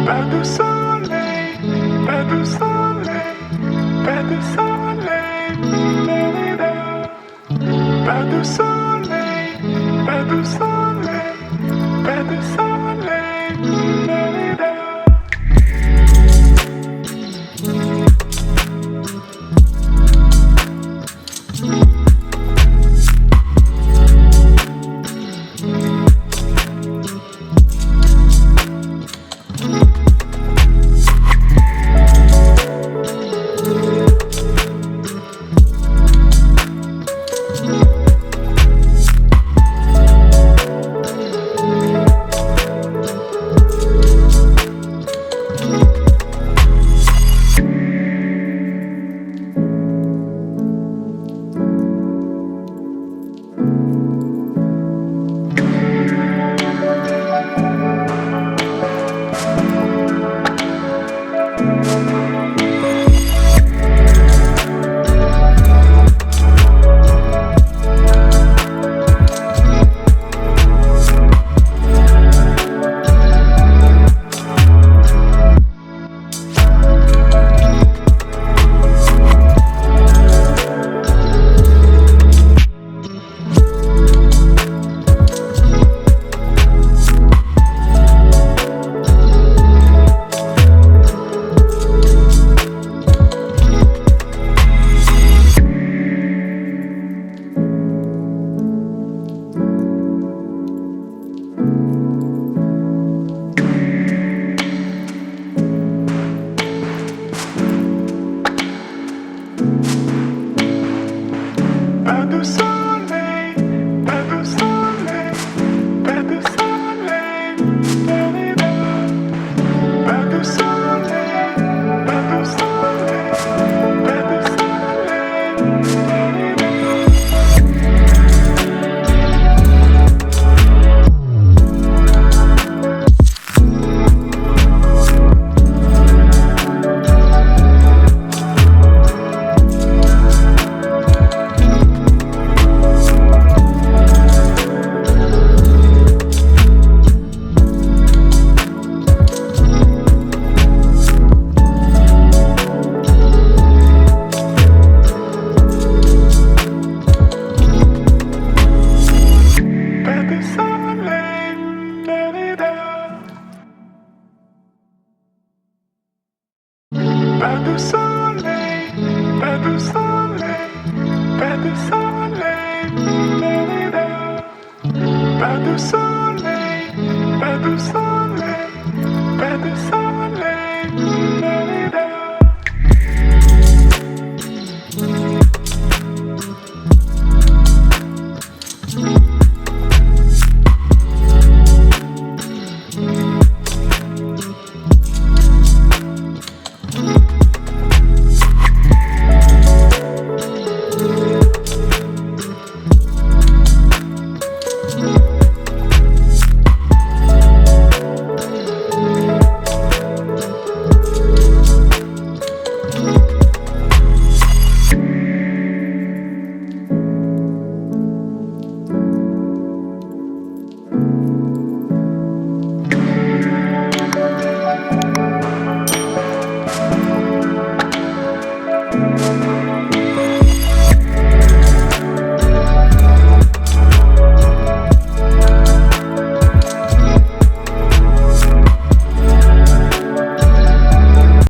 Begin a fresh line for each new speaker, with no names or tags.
Pas de soleil, pas de soleil, pas de soleil, pas de soleil, pas de soleil, pas de soleil. Pas de soleil, pas de soleil, pas de soleil, pas de soleil, pas de soleil, pas de Pas de soleil, pas de soleil, pas de soleil, pas de soleil, pas de soleil, pas de soleil.